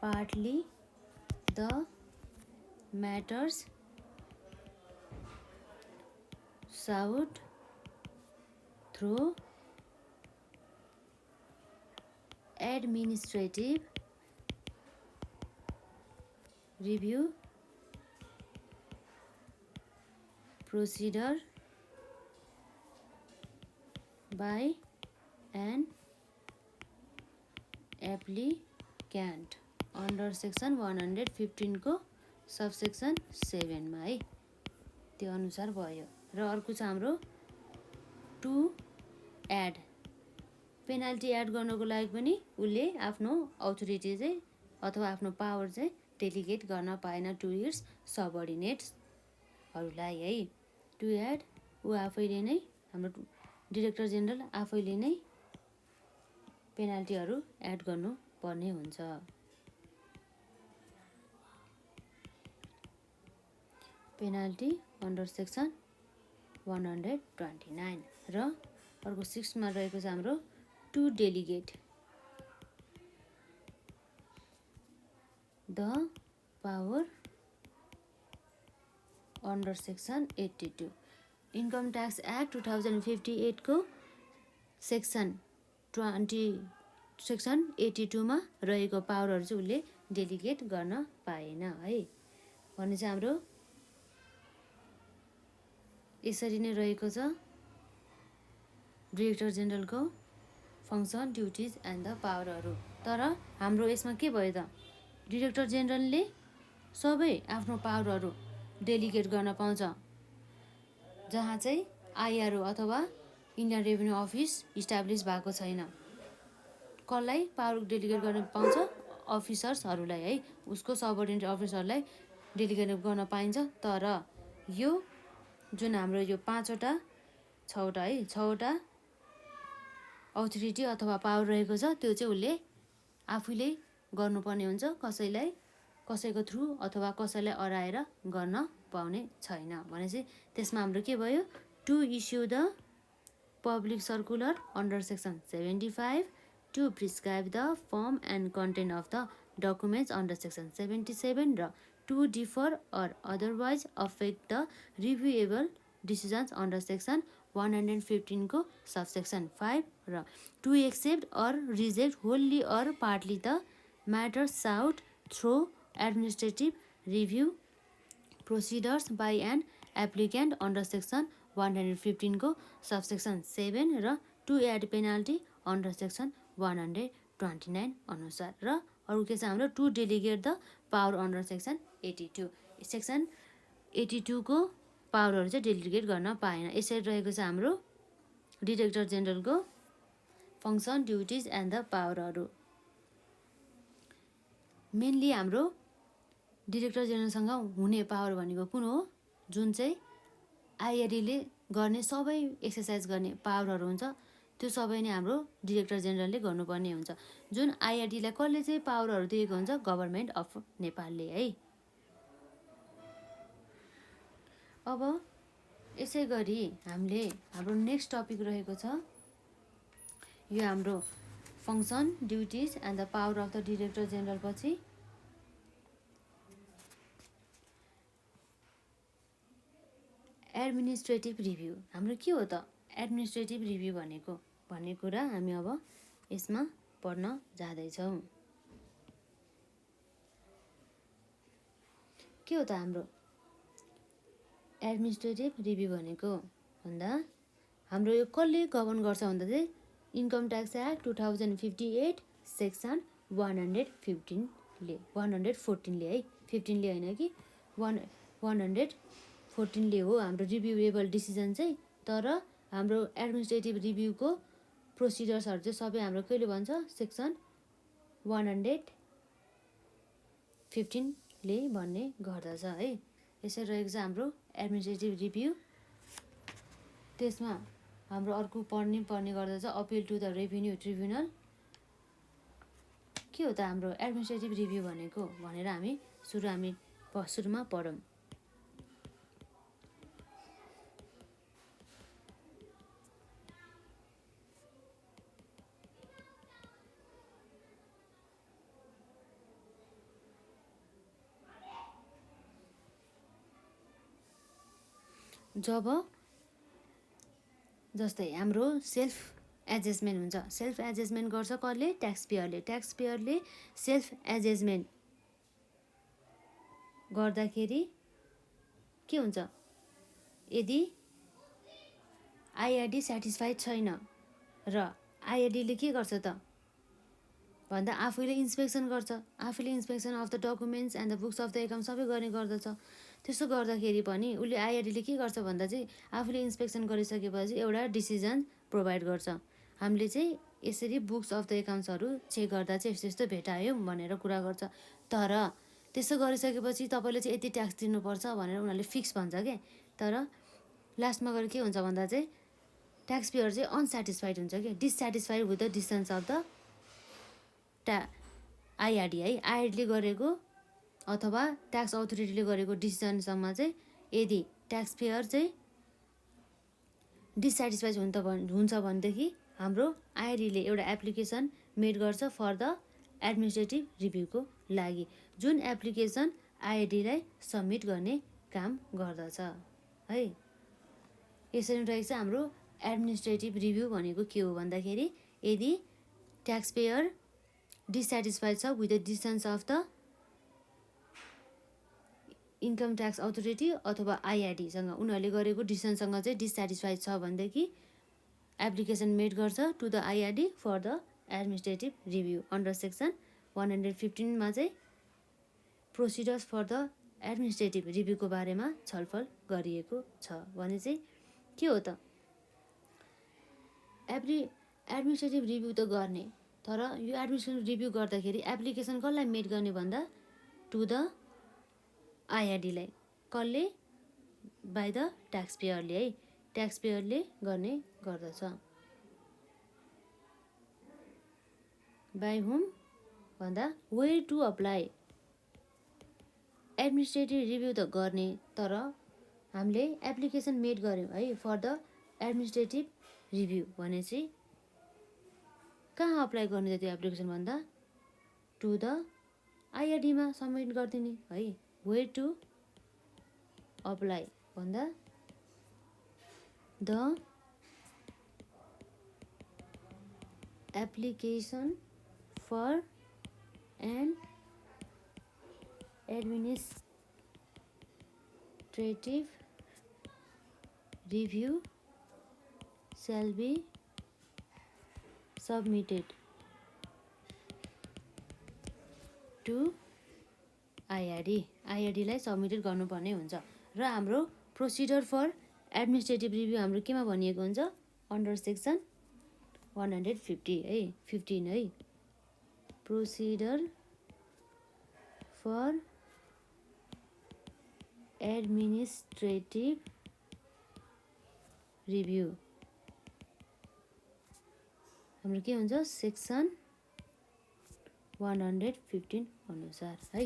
partly the matters sought through administrative review procedure by an applicant under section 115 को सबसेक्सन 7 मा है। त्यो अनुसार भयो। र अर्को छ हाम्रो टु एड पेनाल्टी एड गर्नको लागि पनि उले आफ्नो अथोरिटी चाहिँ अथवा आफ्नो पावर चाहिँ डेलिगेट गर्न पाएन टु इट्स सबअर्डिनेट्सहरूलाई है। टु एड उ आफैले नै हाम्रो डाइरेक्टर जेनरल आफैले नै पेनाल्टीहरू एड गर्नु पर्ने हुन्छ। पेनाल्टी अन्डर सेक्सन 129 र अर्को 6 मा रहेको छ हाम्रो to delegate the power under section 82 income tax act 2058 को सेक्सन 82 मा रहेको पावरहरू चाहिँ उसले डेलिगेट गर्न पाएन है। भने चाहिँ हाम्रो यसरी नै रहेको छ डाइरेक्टर जेनरलको फङ्सन ड्युटिज एन्ड द पावरहरू। तर हाम्रो यसमा के भयो त, डाइरेक्टर जेनरलले सबै आफ्नो पावरहरू डेलिगेट गर्न पाउँछ, जहाँ चाहिँ आइआरओ अथवा इन्डियन रेभिन्यू अफिस इस्टाब्लिस भएको छैन। कसलाई पावर डेलिगेट गर्न पाउँछ? अफिसर्सहरूलाई है, उसको सबअर्डिनेट अफिसरलाई डेलिगेट गर्न पाइन्छ। तर यो जुन हाम्रो यो 5वटा 6वटा है 6वटा अथोरिटी अथवा पावर रहेको छ त्यो चाहिँ उसले आफूले गर्नुपर्ने हुन्छ, कसैलाई कसैको थ्रु अथवा कसैलाई अराएर गर्न पाउने छैन। भनेपछि त्यसमा हाम्रो के भयो, to issue the public circular under section 75 to prescribe the form and content of the documents under section 77 र to defer or otherwise affect the reviewable decisions under section 115 को सबसेक्सन 5 र to accept or reject wholly or partly the matters sought through administrative review procedures by an applicant under section 115 को subsection 7 र to add penalty under section 129 अनुसार। र अरू के छ हाम्रो to delegate the power under section 82 section 82 को पावरहरू चाहिँ डेलिगेट गर्न पाएन। यसरी रहेको छ हाम्रो डाइरेक्टर जेनरलको फङ्सन ड्युटिज एन्ड द पावरहरू। मेनली हाम्रो डाइरेक्टर जेनरलसँग हुने पावर भनेको कुन हो, जुन चाहिँ आइआरईले गर्ने सबै एक्सर्साइज गर्ने पावरहरू हुन्छ, त्यो सबै नै हाम्रो डाइरेक्टर जेनरलले गर्नुपर्ने हुन्छ। जुन आइआरडीलाई कसले चाहिँ पावरहरू दिएको हुन्छ, गभर्मेन्ट अफ नेपालले है। अब यसै गरी हामीले हाम्रो नेक्स्ट टपिक रहेको छ यो हाम्रो function, duties and the power of the director general पछि एडमिनिस्ट्रेटिभ रिभ्यू। हाम्रो के हो त एडमिनिस्ट्रेटिभ रिभ्यू भनेको भन्ने कुरा हामी अब यसमा पढ्न जाँदैछौँ। के हो त हाम्रो एडमिनिस्ट्रेटिभ रिभ्यू भनेको भन्दा हाम्रो यो कसले गभर्न गर्छ भन्दा चाहिँ इन्कम ट्याक्स एक्ट 2058 सेक्सन 115ले 114ले है 15ले होइन कि 114ले हो हाम्रो रिभ्युएबल डिसिजन चाहिँ। तर हाम्रो एडमिनिस्ट्रेटिभ रिभ्यूको प्रोसिडर्सहरू चाहिँ सबै हाम्रो कहिले भन्छ सेक्सन 115ले भन्ने गर्दछ है। यसरी रहेको छ हाम्रो एडमिनिस्ट्रेटिभ रिभ्यू। त्यसमा हाम्रो अर्को पर्ने गर्दछ appeal to the revenue tribunal. के हो त हाम्रो एडमिनिस्ट्रेटिभ रिभ्यू भनेको भनेर हामी सुरुमा पढौँ। जब जस्तै हाम्रो सेल्फ एडजस्टमेन्ट हुन्छ, सेल्फ एडजस्टमेन्ट गर्छ कसले ट्याक्स पेयरले सेल्फ एडजस्टमेन्ट गर्दाखेरि के हुन्छ यदि आइआरडी सेटिस्फाइड छैन र आइआरडीले के गर्छ त भन्दा आफैले इन्सपेक्सन गर्छ, आफैले inspection of the documents and the books of the account सबै गर्ने गर्दछ। त्यसो गर्दाखेरि पनि उसले आइआरडीले के गर्छ भन्दा चाहिँ आफूले इन्सपेक्सन गरिसकेपछि एउटा डिसिजन प्रोभाइड गर्छ। हामीले चाहिँ यसरी बुक्स अफ द एकाउन्ट्सहरू चेक गर्दा चाहिँ यस्तो यस्तो भेटायौँ भनेर कुरा गर्छ। तर त्यसो गरिसकेपछि तपाईँले चाहिँ यति ट्याक्स दिनुपर्छ भनेर उनीहरूले फिक्स भन्छ क्या। तर लास्टमा गएर के हुन्छ भन्दा चाहिँ ट्याक्स पेयर चाहिँ अनसेटिस्फाइड हुन्छ क्या, dissatisfied with the decisions of the आइआरडी है। आइआरडीले गरेको अथवा ट्याक्स अथोरिटीले गरेको डिसिजनसम्म चाहिँ यदि ट्याक्स पेयर चाहिँ डिससेटिस्फाइड हुन्छ भनेदेखि हाम्रो आइआरडीले एउटा एप्लिकेसन मेड गर्छ फर द एडमिनिस्ट्रेटिभ रिभ्यूको लागि, जुन एप्लिकेसन आइआरडीलाई सबमिट गर्ने काम गर्दछ है। यसरी रहेको छ हाम्रो एडमिनिस्ट्रेटिभ रिभ्यू भनेको के हो भन्दाखेरि यदि ट्याक्स पेयर डिससेटिस्फाइड छ with the decisions of the income tax authority अथवा आइआरडीसँग उनीहरूले गरेको डिसिजनसँग चाहिँ डिससेटिस्फाइड छ भनेदेखि एप्लिकेसन मेड गर्छ to the IRD for the administrative review under section 115मा चाहिँ प्रोसिडर्स फर द एडमिनिस्ट्रेटिभ रिभ्यूको बारेमा छलफल गरिएको छ। भने चाहिँ के हो त एडमिनिस्ट्रेटिभ रिभ्यू त गर्ने, तर यो एडमिनिस्ट्रेटिभ रिभ्यू गर्दाखेरि एप्लिकेसन कसलाई मेड गर्ने भन्दा टु द आइआरडीलाई, कसले बाई द ट्याक्स पेयरले है, ट्याक्स पेयरले गर्ने गर्दछ। बाई हुम भन्दा where to apply administrative review त गर्ने, तर हामीले एप्लिकेसन मेड गऱ्यौँ है फर द एडमिनिस्ट्रेटिभ रिभ्यू भने चाहिँ कहाँ अप्लाई गर्ने त्यो एप्लिकेसन भन्दा टु द आइआरडीमा सबमिट गरिदिने है। वेयर टु अप्लाई भन्दा the application for an administrative review shall be submitted to IRD। आइआरडीलाई सबमिटेड गर्नुपर्ने हुन्छ र हाम्रो प्रोसिडर फर एडमिनिस्ट्रेटिभ रिभ्यू हाम्रो केमा भनिएको हुन्छ अन्डर सेक्सन 150 है 15 है। प्रोसिडर फर एडमिनिस्ट्रेटिभ रिभ्यू हाम्रो के हुन्छ सेक्सन 115 अनुसार है।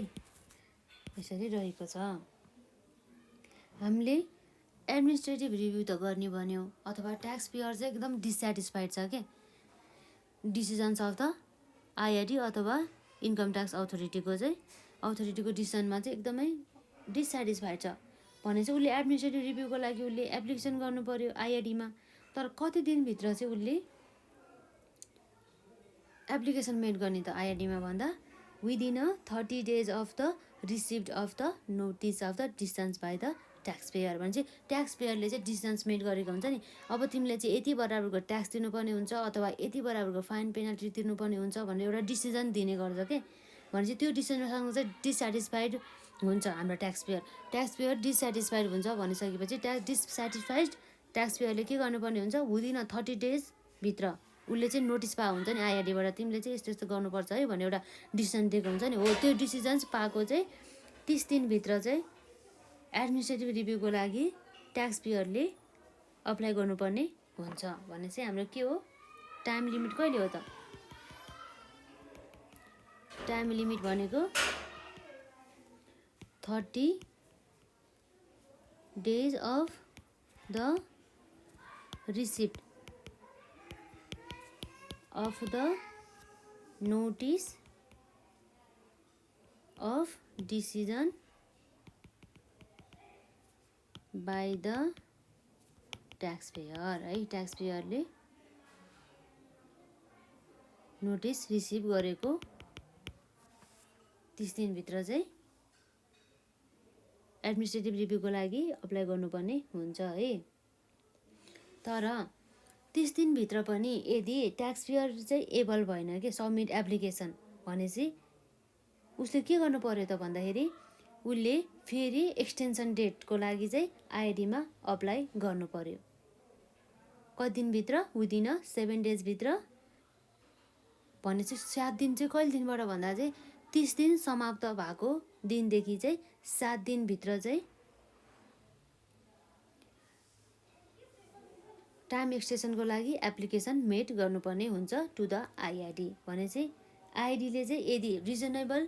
यसरी रहेको छ। हामीले एडमिनिस्ट्रेटिभ रिभ्यू त गर्ने भन्यो, अथवा ट्याक्स पेयर चाहिँ एकदम डिससेटिस्फाइड छ के डिसिजन्स अफ द आइआरडी अथवा इन्कम ट्याक्स अथोरिटीको डिसिजनमा चाहिँ एकदमै डिससेटिस्फाइड छ भने चाहिँ उसले एडमिनिस्ट्रेटिभ रिभ्यूको लागि उसले एप्लिकेसन गर्नु पर्यो आइआरडीमा। तर कति दिनभित्र चाहिँ उसले एप्लिकेसन मेड गर्ने त आइआरडीमा भन्दा within 30 days of the received of the notice of the distance by the tax pair भने चाहिँ ट्याक्स पेयरले चाहिँ डिस्टेन्स मेड गरेको हुन्छ नि। अब तिमीले चाहिँ यति बराबरको ट्याक्स तिर्नुपर्ने हुन्छ अथवा यति बराबरको फाइन पेनल्टी तिर्नुपर्ने हुन्छ भनेर एउटा डिसिजन दिने गर्छ के भने चाहिँ त्यो डिसिजनसँग चाहिँ डिससेटिस्फाइड हुन्छ हाम्रो ट्याक्स पेयर डिससेटिस्फाइड हुन्छ भनिसकेपछि डिससेटिस्फाइड ट्याक्स पेयरले के गर्नुपर्ने हुन्छ विदिन 30 days भित्र उसले चाहिँ नोटिस पाएको हुन्छ नि आइआरडीबाट तिमीले चाहिँ यस्तो यस्तो गर्नुपर्छ है भनेर एउटा डिसिजन दिएको हुन्छ नि। हो त्यो डिसिजन्स पाएको चाहिँ 30 दिनभित्र चाहिँ एडमिनिस्ट्रेटिभ रिभ्यूको लागि ट्याक्स पेयरले अप्लाई गर्नुपर्ने हुन्छ भने चाहिँ हाम्रो के हो टाइम लिमिट कहिले हो त टाइम लिमिट भनेको 30 days of the receipt of the notice of decision by the taxpayer है ट्याक्स पेयरले नोटिस रिसिभ गरेको 30 दिनभित्र चाहिँ एडमिनिस्ट्रेटिभ रिभ्यूको लागि अप्लाई गर्नुपर्ने हुन्छ है। तर 30 दिनभित्र पनि यदि ट्याक्स पेयर चाहिँ एबल भएन कि सबमिट एप्लिकेसन भनेपछि उसले के गर्नु पर्यो त भन्दाखेरि उसले फेरि एक्सटेन्सन डेटको लागि चाहिँ आइआरडीमा अप्लाई गर्नु पर्यो। कति दिनभित्र विदिन 7 days भित्र भनेपछि 7 दिन चाहिँ कहिले दिनबाट भन्दा चाहिँ 30 दिन समाप्त भएको दिनदेखि चाहिँ 7 दिनभित्र चाहिँ टाइम एक्सटेन्सनको लागि एप्लिकेसन मेड गर्नुपर्ने हुन्छ टु द आइआरडी भने चाहिँ आइआरडीले चाहिँ यदि रिजनेबल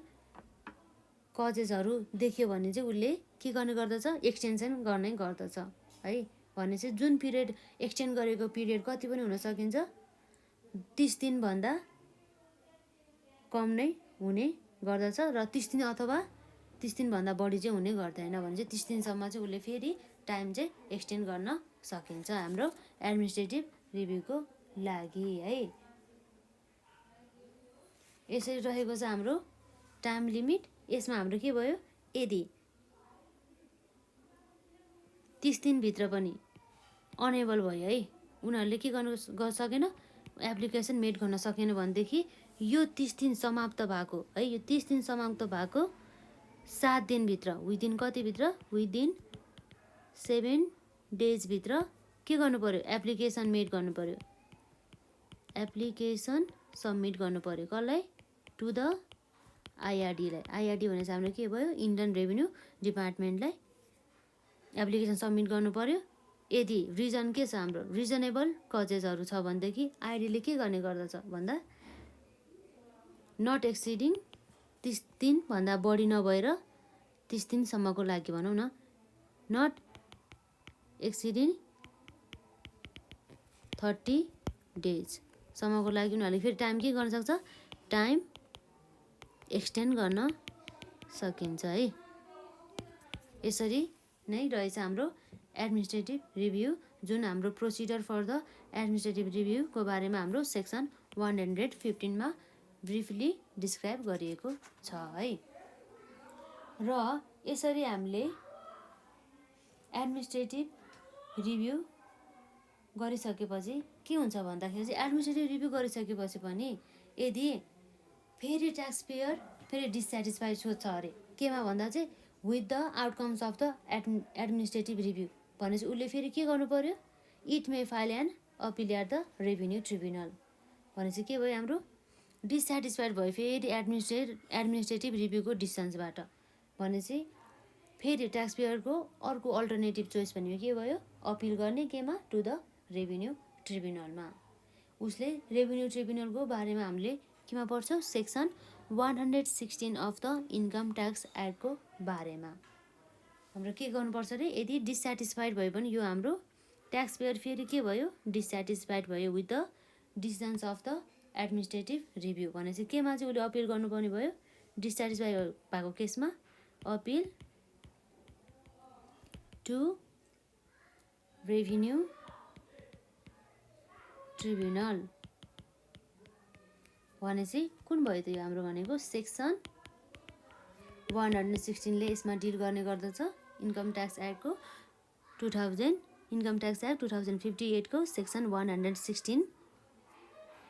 कजेसहरू देख्यो भने चाहिँ उसले के गर्ने गर्दछ एक्सटेन्सन गर्ने गर्दछ है भने चाहिँ जुन पिरियड एक्सटेन्ड गरेको पिरियड कति पनि हुन सकिन्छ 30 दिनभन्दा कम नै हुने गर्दछ र 30 दिन अथवा 30 दिनभन्दा बढी चाहिँ हुने गर्दैन भने चाहिँ 30 दिनसम्म चाहिँ उसले फेरि टाइम चाहिँ एक्सटेन्ड गर्न सकिन्छ हाम्रो एडमिनिस्ट्रेटिभ रिभ्यूको लागि है। यसरी रहेको छ हाम्रो टाइम लिमिट। यसमा हाम्रो के भयो यदि 30 दिनभित्र पनि अनेबल भयो है उनीहरूले के गर्न सकेन एप्लिकेसन मेड गर्न सकेन भनेदेखि यो 30 दिन समाप्त भएको है यो 30 दिन समाप्त भएको 7 दिनभित्र विदिन कतिभित्र विदिन 7 days भित्र के गर्नु पर्यो एप्लिकेसन मेड गर्नु पर्यो एप्लिकेसन सबमिट गर्नु पर्यो कसलाई टु द आइआरडीलाई। आइआरडी भनेपछि हाम्रो के भयो इन्डियन रेभिन्यू डिपार्टमेन्टलाई एप्लिकेसन सबमिट गर्नु पर्यो। यदि रिजन के छ हाम्रो रिजनेबल कजेसहरू छ भनेदेखि आइआरडीले के गर्ने गर्दछ भन्दा नट एक्सिडिङ 30 दिनभन्दा बढी नभएर 30 दिनसम्मको लागि भनौँ न नट एक्सिडिङ 30 days सम्मको लागि उनीहरूले फेरि टाइम के गर्न सक्छ टाइम एक्सटेन्ड गर्न सकिन्छ है। यसरी नै रहेछ हाम्रो एडमिनिस्ट्रेटिभ रिभ्यू जुन हाम्रो प्रोसिडर फर द एडमिनिस्ट्रेटिभ रिभ्यूको बारेमा हाम्रो सेक्सन 115 मा ब्रिफली डिस्क्राइब गरिएको छ है। र यसरी हामीले एडमिनिस्ट्रेटिभ रिभ्यू गरिसकेपछि के हुन्छ भन्दाखेरि चाहिँ एडमिनिस्ट्रेटिभ रिभ्यू गरिसकेपछि पनि यदि फेरि ट्याक्स पेयर फेरि डिससेटिस्फाइड छ अरे केमा भन्दा चाहिँ with the outcomes of the administrative review भनेपछि उसले फेरि के गर्नु पर्यो it may file an appeal at the revenue tribunal भनेपछि के भयो हाम्रो डिससेटिस्फाइड भयो फेरि एडमिनिस्ट्रेटिभ रिभ्यूको डिसिजन्सबाट भनेपछि फेरि ट्याक्स पेयरको अर्को अल्टरनेटिभ चोइस भनेको के भयो अपिल गर्ने केमा टु द रेभिन्यू ट्रिब्युनलमा। उसले रेभिन्यू ट्रिब्युनलको बारेमा हामीले केमा पढ्छौँ section 116 of the income tax एक्टको बारेमा हाम्रो के गर्नुपर्छ अरे, यदि डिसस्याटिस्फाइड भयो भने यो हाम्रो ट्याक्स पेयर फेरि के भयो, डिसस्याटिस्फाइड भयो with the decisions of the administrative review भनेपछि केमा चाहिँ उसले अपिल गर्नुपर्ने भयो, डिसस्याटिस्फाइड भएको केसमा अपिल टु रेभिन्यू ट्रिब्युनल भनेपछि कुन भयो त यो हाम्रो भनेको सेक्सन 116ले यसमा डिल गर्ने गर्दछ। इन्कम ट्याक्स एक्टको 2058 को सेक्सन 116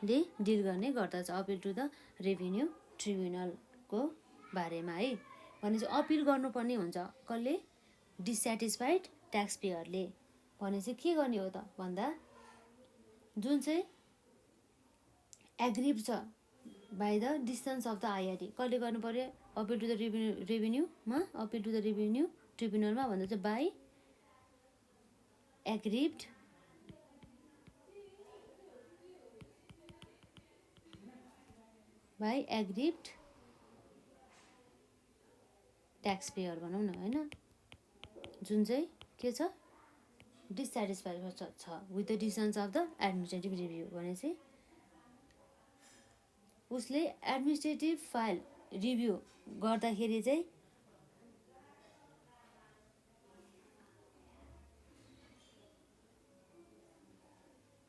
ले डिल गर्ने गर्दछ अपिल टु द रेभिन्यू ट्रिब्युनलको बारेमा है। भनेपछि अपिल गर्नुपर्ने हुन्छ कसले, डिसस्याटिस्फाइड ट्याक्स पेयरले। भनेपछि के गर्ने हो त भन्दा जुन चाहिँ एग्रिभ छ by the decisions of the IRD कसले गर्नु पर्यो, अपिल टु द रेभिन्यूमा, अपिल टु द रेभिन्यू ट्रिब्युनलमा भन्दा चाहिँ बाई एग्रिभ्ड ट्याक्स पेयर भनौँ न होइन, जुन चाहिँ के छ डिसस्याटिस्फाइड छ with the decisions of the administrative review भनेपछि उसले एडमिनिस्ट्रेटिभ फाइल रिभ्यू गर्दाखेरि चाहिँ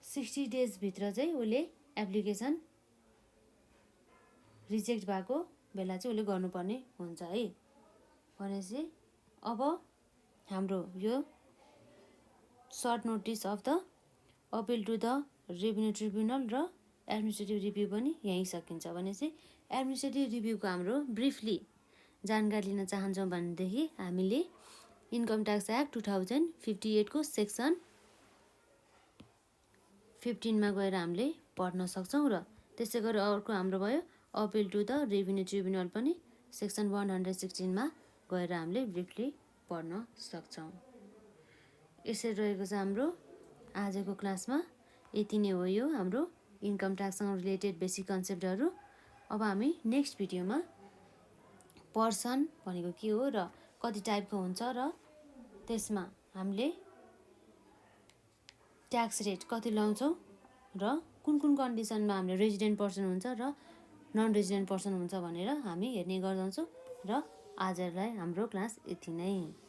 सिक्सटी डेजभित्र चाहिँ उसले एप्लिकेसन रिजेक्ट भएको बेला चाहिँ उसले गर्नुपर्ने हुन्छ है। भनेपछि अब हाम्रो यो short notice of the appeal to the revenue tribunal र एडमिनिस्ट्रेटिभ रिभ्यू पनि यहीँ सकिन्छ। भनेपछि एडमिनिस्ट्रेटिभ रिभ्यूको हाम्रो ब्रिफली जानकारी लिन चाहन्छौँ भनेदेखि हामीले इन्कम ट्याक्स एक्ट 2058 को सेक्सन 15मा गएर हामीले पढ्न सक्छौँ र त्यसै गरी अर्को हाम्रो भयो appeal to the revenue tribunal पनि सेक्सन 116मा गएर हामीले ब्रिफली पढ्न सक्छौँ। यसरी रहेको छ हाम्रो आजको क्लासमा। यति नै हो यो हाम्रो इन्कम ट्याक्ससँग रिलेटेड बेसिक कन्सेप्टहरू। अब हामी नेक्स्ट भिडियोमा पर्सन भनेको के हो र कति टाइपको हुन्छ र त्यसमा हामीले ट्याक्स रेट कति लाउँछौँ र कुन कुन कन्डिसनमा हामीले रेजिडेन्ट पर्सन हुन्छ र नन रेजिडेन्ट पर्सन हुन्छ भनेर हामी हेर्ने गर्दछौँ। र आजलाई हाम्रो क्लास यति नै।